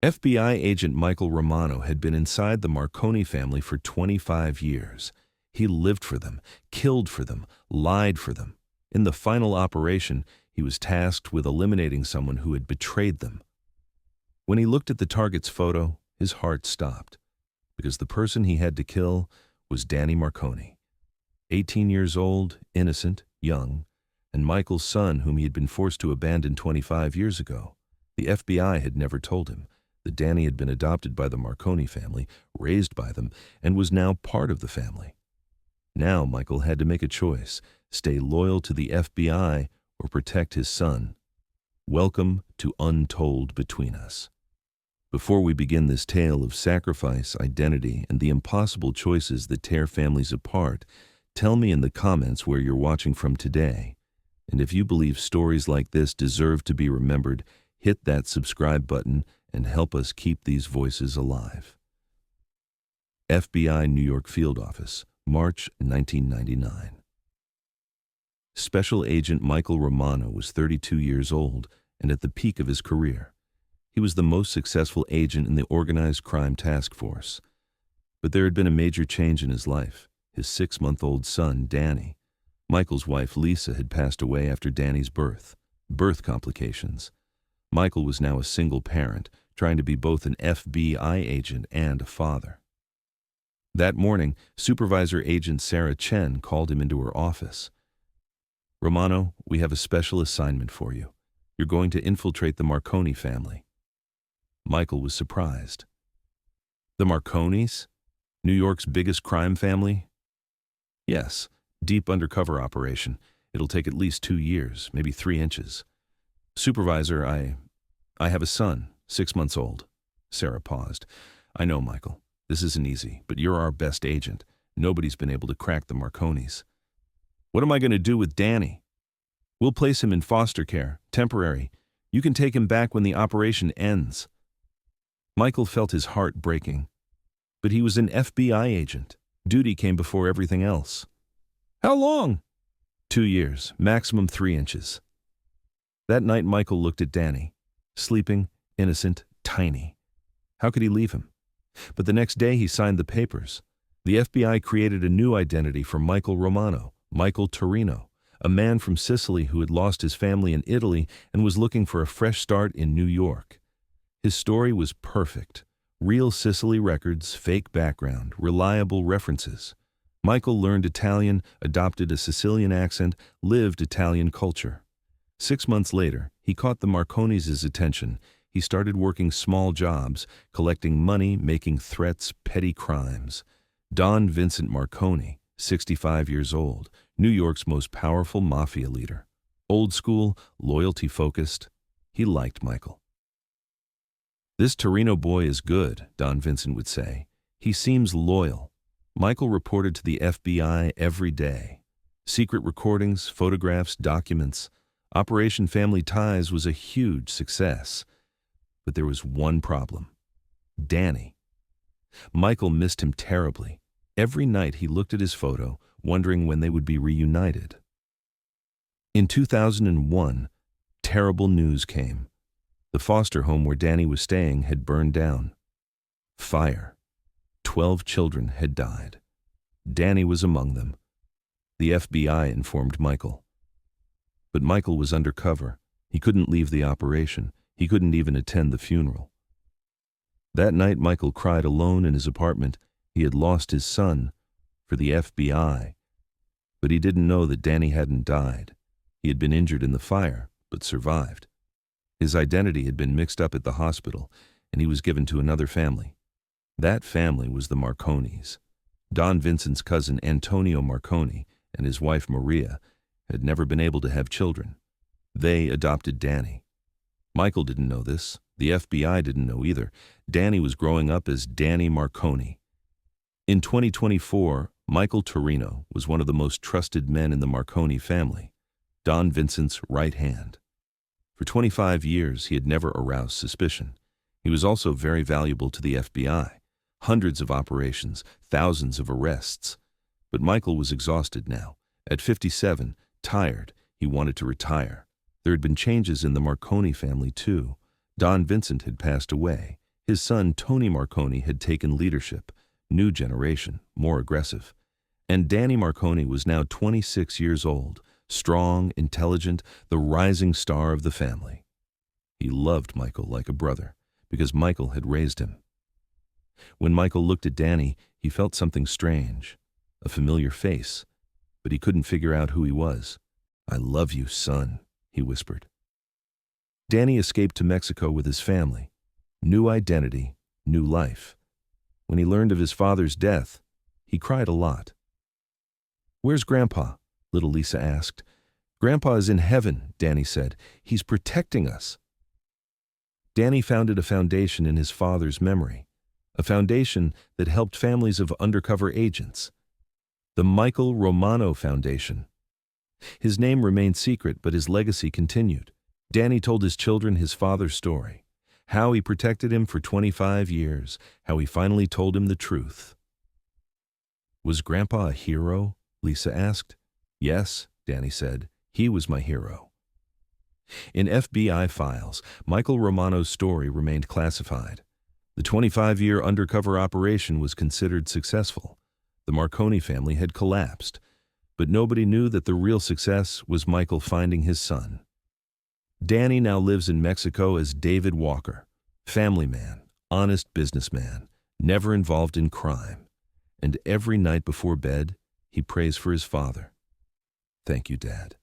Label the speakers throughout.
Speaker 1: FBI agent Michael Romano had been inside the Marconi family for 25 years. He lived for them, killed for them, lied for them. In the final operation, he was tasked with eliminating someone who had betrayed them. When he looked at the target's photo, his heart stopped, because the person he had to kill was Danny Marconi. 18 years old, innocent, young, and Michael's son, whom he had been forced to abandon 25 years ago. The FBI had never told him that Danny had been adopted by the Marconi family, raised by them, and was now part of the family. Now Michael had to make a choice: stay loyal to the FBI or protect his son. Welcome to Untold Between Us. Before we begin this tale of sacrifice, identity, and the impossible choices that tear families apart, tell me in the comments where you're watching from today. And if you believe stories like this deserve to be remembered, hit that subscribe button and help us keep these voices alive. FBI New York Field Office, March 1999. Special Agent Michael Romano was 32 years old and at the peak of his career. He was the most successful agent in the organized crime task force. But there had been a major change in his life. His 6-month-old son, Danny. Michael's wife, Lisa, had passed away after Danny's birth complications. Michael was now a single parent, trying to be both an FBI agent and a father. That morning, Supervisor Agent Sarah Chen called him into her office. "Romano, we have a special assignment for you. You're going to infiltrate the Marconi family." Michael was surprised. The Marconis? New York's biggest crime family? Yes, deep undercover operation. It'll take at least 2 years, maybe 3 inches. "Supervisor, I have a son, 6 months old." Sarah paused. "I know, Michael. This isn't easy, but you're our best agent. Nobody's been able to crack the Marconis." "What am I going to do with Danny?" "We'll place him in foster care, temporary. You can take him back when the operation ends." Michael felt his heart breaking. But he was an FBI agent. Duty came before everything else. "How long?" 2 years, maximum 3 inches. That night, Michael looked at Danny. Sleeping, innocent, tiny. How could he leave him? But the next day he signed the papers. The FBI created a new identity for Michael Romano, Michael Torino, a man from Sicily who had lost his family in Italy and was looking for a fresh start in New York. His story was perfect. Real Sicily records, fake background, reliable references. Michael learned Italian, adopted a Sicilian accent, lived Italian culture. 6 months later, he caught the Marconis' attention. He started working small jobs, collecting money, making threats, petty crimes. Don Vincent Marconi, 65 years old, New York's most powerful Mafia leader. Old school, loyalty-focused. He liked Michael. "This Torino boy is good," Don Vincent would say. "He seems loyal." Michael reported to the FBI every day. Secret recordings, photographs, documents. Operation Family Ties was a huge success. But there was one problem: Danny. Michael missed him terribly. Every night he looked at his photo, wondering when they would be reunited. In 2001, terrible news came. The foster home where Danny was staying had burned down. Fire. 12 children had died. Danny was among them. The FBI informed Michael. But Michael was undercover. He couldn't leave the operation. He couldn't even attend the funeral. That night, Michael cried alone in his apartment. He had lost his son for the FBI. But he didn't know that Danny hadn't died. He had been injured in the fire, but survived. His identity had been mixed up at the hospital, and he was given to another family. That family was the Marconis. Don Vincent's cousin Antonio Marconi and his wife Maria had never been able to have children. They adopted Danny. Michael didn't know this. The FBI didn't know either. Danny was growing up as Danny Marconi. In 2024, Michael Torino was one of the most trusted men in the Marconi family, Don Vincent's right hand. For 25 years, he had never aroused suspicion. He was also very valuable to the FBI. Hundreds of operations, thousands of arrests. But Michael was exhausted now. At 57, tired, he wanted to retire. There had been changes in the Marconi family, too. Don Vincent had passed away. His son, Tony Marconi, had taken leadership, new generation, more aggressive. And Danny Marconi was now 26 years old, strong, intelligent, the rising star of the family. He loved Michael like a brother, because Michael had raised him. When Michael looked at Danny, he felt something strange, a familiar face, but he couldn't figure out who he was. "I love you, son," he whispered. Danny escaped to Mexico with his family. New identity, new life. When he learned of his father's death, he cried a lot. "Where's Grandpa?" little Lisa asked. "Grandpa is in heaven," Danny said. "He's protecting us." Danny founded a foundation in his father's memory, a foundation that helped families of undercover agents. The Michael Romano Foundation. His name remained secret, but his legacy continued. Danny told his children his father's story, how he protected him for 25 years, how he finally told him the truth. "Was Grandpa a hero?" Lisa asked. "Yes," Danny said. "He was my hero." In FBI files, Michael Romano's story remained classified. The 25-year undercover operation was considered successful. The Marconi family had collapsed, but nobody knew that the real success was Michael finding his son. Danny now lives in Mexico as David Walker, family man, honest businessman, never involved in crime. And every night before bed, he prays for his father. "Thank you, Dad,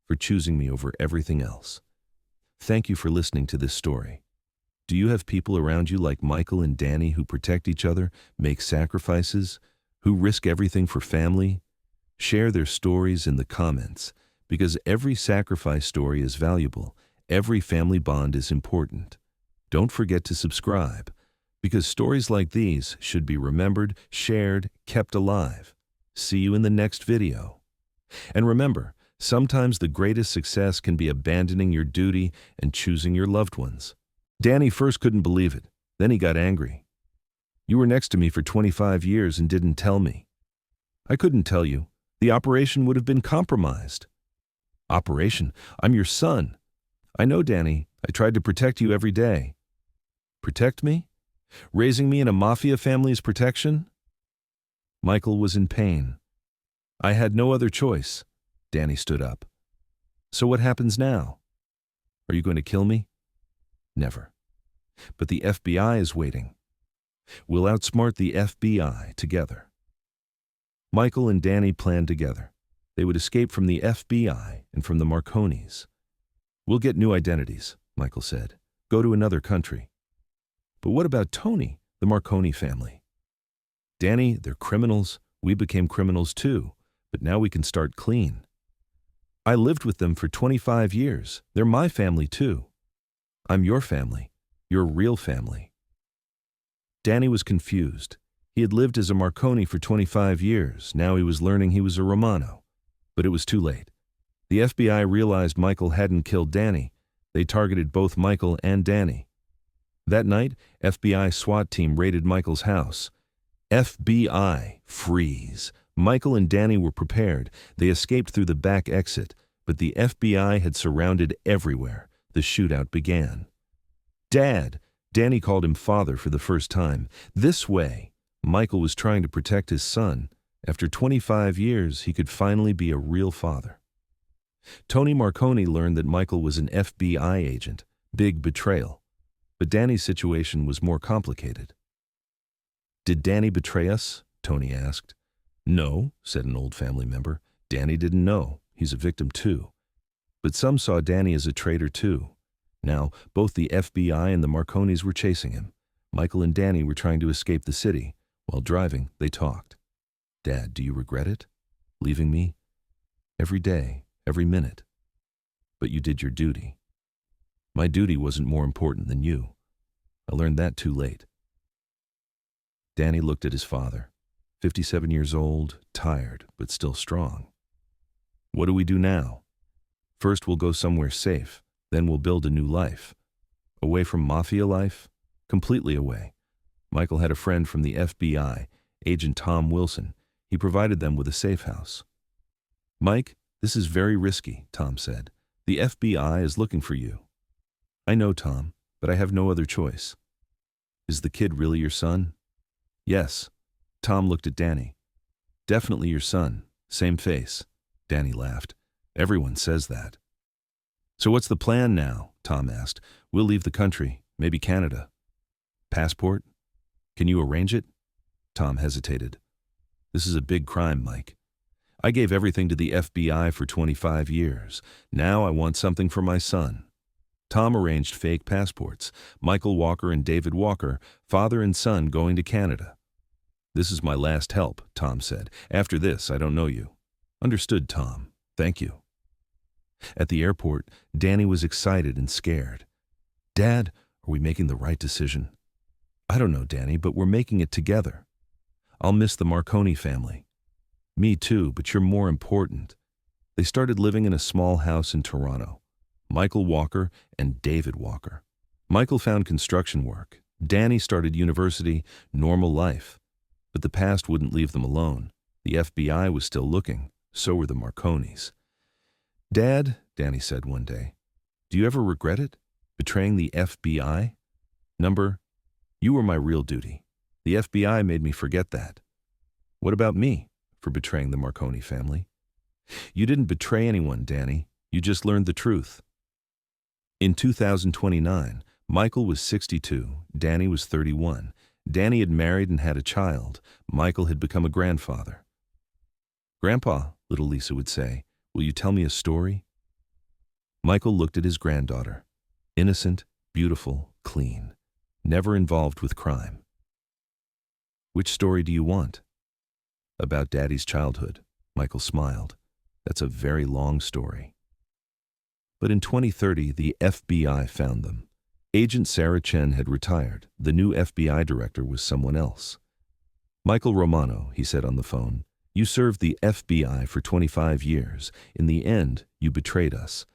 Speaker 1: for choosing me over everything else. Thank you for listening to this story. Do you have people around you like Michael and Danny who protect each other, make sacrifices, who risk everything for family? Share their stories in the comments, because every sacrifice story is valuable. Every family bond is important. Don't forget to subscribe, because stories like these should be remembered, shared, kept alive. See you in the next video. And remember, sometimes the greatest success can be abandoning your duty and choosing your loved ones. Danny first couldn't believe it. Then he got angry. "You were next to me for 25 years and didn't tell me." "I couldn't tell you. The operation would have been compromised." "Operation? I'm your son." "I know, Danny. I tried to protect you every day." "Protect me? Raising me in a Mafia family's protection?" Michael was in pain. "I had no other choice." Danny stood up. "So what happens now? Are you going to kill me?" "Never. But the FBI is waiting. We'll outsmart the FBI together." Michael and Danny planned together. They would escape from the FBI and from the Marconis. "We'll get new identities," Michael said. "Go to another country." "But what about Tony, the Marconi family?" "Danny, they're criminals. We became criminals too, but now we can start clean. I lived with them for 25 years. They're my family too. I'm your family, your real family." Danny was confused. He had lived as a Marconi for 25 years. Now he was learning he was a Romano. But it was too late. The FBI realized Michael hadn't killed Danny. They targeted both Michael and Danny. That night, FBI SWAT team raided Michael's house. FBI, freeze. Michael and Danny were prepared. They escaped through the back exit, but the FBI had surrounded everywhere. The shootout began. "Dad," Danny called him father for the first time. This way, Michael was trying to protect his son. After 25 years, he could finally be a real father. Tony Marconi learned that Michael was an FBI agent, big betrayal. But Danny's situation was more complicated. "Did Danny betray us?" Tony asked. "No," said an old family member. "Danny didn't know. He's a victim too. But some saw Danny as a traitor too. Now, both the FBI and the Marconis were chasing him. Michael and Danny were trying to escape the city. While driving, they talked. Dad, do you regret it? Leaving me? Every day, every minute. But you did your duty. My duty wasn't more important than you. I learned that too late." Danny looked at his father, 57 years old, tired, but still strong. "What do we do now? First we'll go somewhere safe, then we'll build a new life. Away from Mafia life? Completely away. Michael had a friend from the FBI, Agent Tom Wilson. He provided them with a safe house." "Mike, this is very risky," Tom said. "The FBI is looking for you." "I know, Tom, but I have no other choice." Is the kid really your son? Yes. Tom looked at Danny. Definitely your son. Same face. Danny laughed. Everyone says that. So what's the plan now? Tom asked. We'll leave the country, maybe Canada. Passport? Can you arrange it? Tom hesitated. This is a big crime, Mike. I gave everything to the FBI for 25 years. Now I want something for my son. Tom arranged fake passports. Michael Walker and David Walker, father and son, going to Canada. This is my last help, Tom said. After this, I don't know you. Understood, Tom. Thank you. At the airport, Danny was excited and scared. Dad, are we making the right decision? I don't know, Danny, but we're making it together. I'll miss the Marconi family. Me too, but you're more important. They started living in a small house in Toronto. Michael Walker and David Walker. Michael found construction work. Danny started university, normal life. But the past wouldn't leave them alone. The FBI was still looking. So were the Marconis. Dad, Danny said one day, do you ever regret it? Betraying the FBI? You were my real duty. The FBI made me forget that. What about me for betraying the Marconi family? You didn't betray anyone, Danny. You just learned the truth. In 2029, Michael was 62, Danny was 31. Danny had married and had a child. Michael had become a grandfather. Grandpa, little Lisa would say, will you tell me a story? Michael looked at his granddaughter. Innocent, beautiful, clean. Never involved with crime. Which story do you want? About Daddy's childhood. Michael smiled. That's a very long story. But in 2030, the FBI found them. Agent Sarah Chen had retired. The new FBI director was someone else. Michael Romano, he said on the phone, you served the FBI for 25 years. In the end, you betrayed us.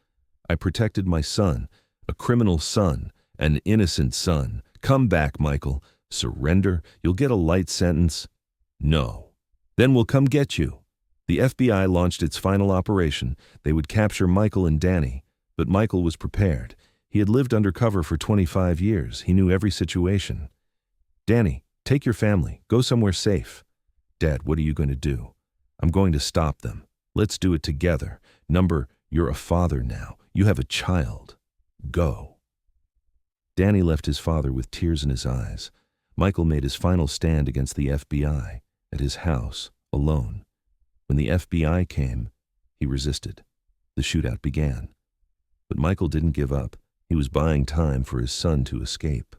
Speaker 1: I protected my son, a criminal son, an innocent son. Come back, Michael. Surrender. You'll get a light sentence. No. Then we'll come get you. The FBI launched its final operation. They would capture Michael and Danny. But Michael was prepared. He had lived undercover for 25 years. He knew every situation. Danny, take your family. Go somewhere safe. Dad, what are you going to do? I'm going to stop them. Let's do it together. You're a father now. You have a child. Go. Danny left his father with tears in his eyes. Michael made his final stand against the FBI, at his house, alone. When the FBI came, he resisted. The shootout began. But Michael didn't give up. He was buying time for his son to escape.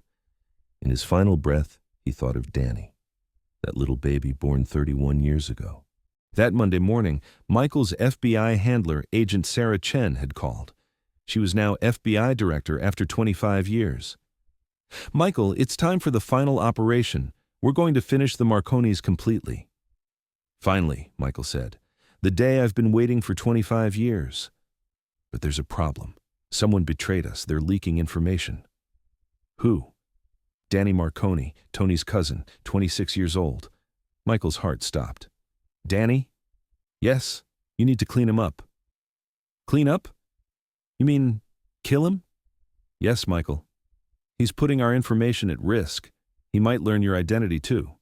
Speaker 1: In his final breath, he thought of Danny, that little baby born 31 years ago. That Monday morning, Michael's FBI handler, Agent Sarah Chen, had called. She was now FBI director after 25 years. Michael, it's time for the final operation. We're going to finish the Marconis completely. Finally, Michael said, the day I've been waiting for 25 years. But there's a problem. Someone betrayed us. They're leaking information. Who? Danny Marconi, Tony's cousin, 26 years old. Michael's heart stopped. Danny? Yes, you need to clean him up. Clean up? You mean kill him? Yes, Michael. He's putting our information at risk. He might learn your identity too.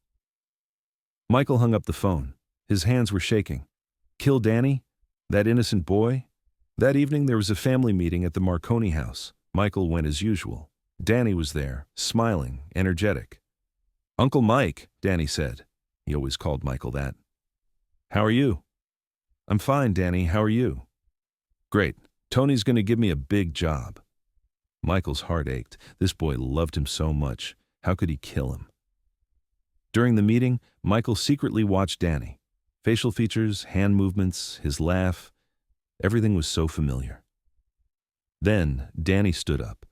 Speaker 1: Michael hung up the phone. His hands were shaking. Kill Danny? That innocent boy? That evening there was a family meeting at the Marconi house. Michael went as usual. Danny was there, smiling, energetic. Uncle Mike, Danny said. He always called Michael that. How are you? I'm fine, Danny. How are you? Great. Tony's going to give me a big job. Michael's heart ached. This boy loved him so much. How could he kill him? During the meeting, Michael secretly watched Danny. Facial features, hand movements, his laugh. Everything was so familiar. Then, Danny stood up.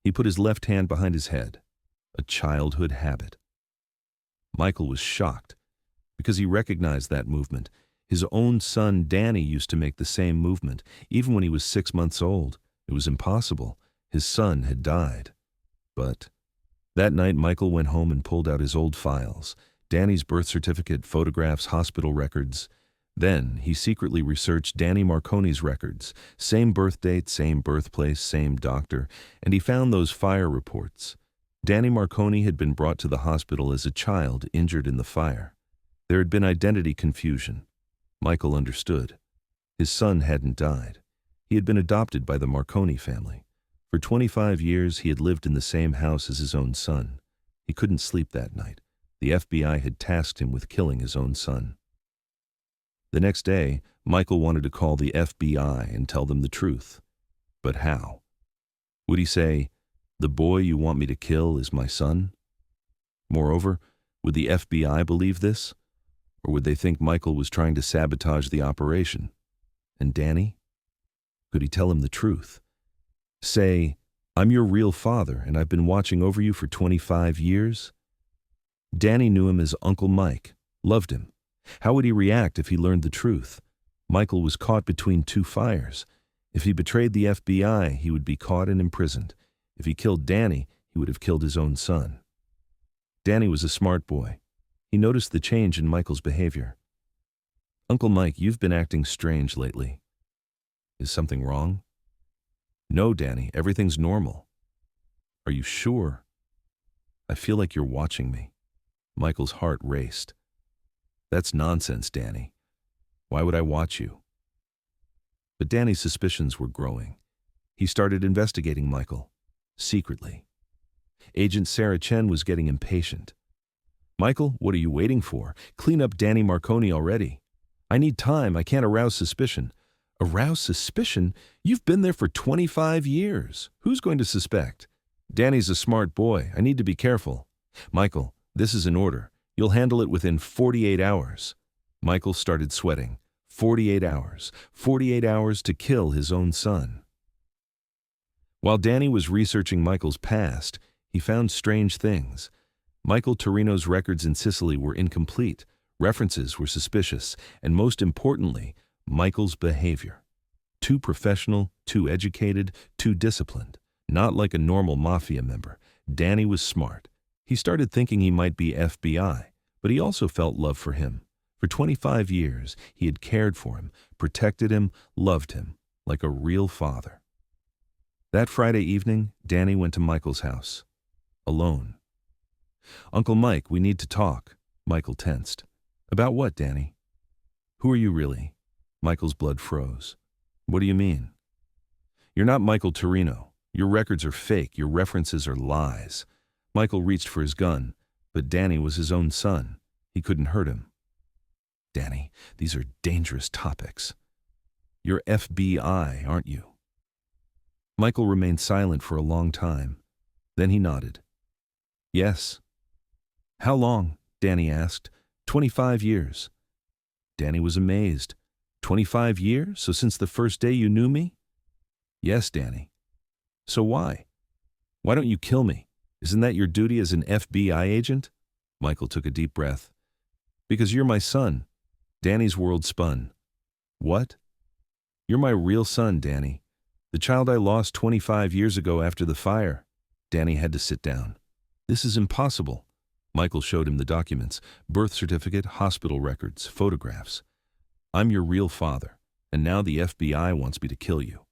Speaker 1: He put his left hand behind his head. A childhood habit. Michael was shocked because he recognized that movement. His own son, Danny, used to make the same movement. Even when he was 6 months old, it was impossible. His son had died. But that night, Michael went home and pulled out his old files. Danny's birth certificate, photographs, hospital records. Then he secretly researched Danny Marconi's records. Same birth date, same birthplace, same doctor. And he found those fire reports. Danny Marconi had been brought to the hospital as a child injured in the fire. There had been identity confusion. Michael understood. His son hadn't died. He had been adopted by the Marconi family. For 25 years, he had lived in the same house as his own son. He couldn't sleep that night. The FBI had tasked him with killing his own son. The next day, Michael wanted to call the FBI and tell them the truth. But how? Would he say, "The boy you want me to kill is my son"? Moreover, would the FBI believe this? Or would they think Michael was trying to sabotage the operation? And Danny? Could he tell him the truth? Say, "I'm your real father and I've been watching over you for 25 years"? Danny knew him as Uncle Mike, loved him. How would he react if he learned the truth? Michael was caught between two fires. If he betrayed the FBI, he would be caught and imprisoned. If he killed Danny, he would have killed his own son. Danny was a smart boy. He noticed the change in Michael's behavior. "Uncle Mike, you've been acting strange lately. Is something wrong?" "No, Danny, everything's normal." "Are you sure?" "I feel like you're watching me." Michael's heart raced. "That's nonsense, Danny. Why would I watch you?" But Danny's suspicions were growing. He started investigating Michael, secretly. Agent Sarah Chen was getting impatient. "Michael, what are you waiting for? Clean up Danny Marconi already. I need time. I can't arouse suspicion." "Arouse suspicion? You've been there for 25 years. Who's going to suspect? Danny's a smart boy. I need to be careful." "Michael, this is an order. You'll handle it within 48 hours. Michael started sweating. 48 hours. 48 hours to kill his own son. While Danny was researching Michael's past, he found strange things. Michael Torino's records in Sicily were incomplete, references were suspicious, and most importantly, Michael's behavior. Too professional, too educated, too disciplined. Not like a normal Mafia member. Danny was smart. He started thinking he might be FBI, but he also felt love for him. For 25 years, he had cared for him, protected him, loved him, like a real father. That Friday evening, Danny went to Michael's house. Alone. "Uncle Mike, we need to talk." Michael tensed. "About what, Danny?" "Who are you really?" Michael's blood froze. "What do you mean?" "You're not Michael Torino. Your records are fake. Your references are lies." Michael reached for his gun, but Danny was his own son. He couldn't hurt him. "Danny, these are dangerous topics. You're FBI, aren't you?" Michael remained silent for a long time. Then he nodded. "Yes." "How long?" Danny asked. 25 years. Danny was amazed. 25 years? So since the first day you knew me?" "Yes, Danny." "So why? Why don't you kill me? Isn't that your duty as an FBI agent?" Michael took a deep breath. "Because you're my son." Danny's world spun. "What?" "You're my real son, Danny. The child I lost 25 years ago after the fire." Danny had to sit down. "This is impossible." Michael showed him the documents, birth certificate, hospital records, photographs. "I'm your real father, and now the FBI wants me to kill you."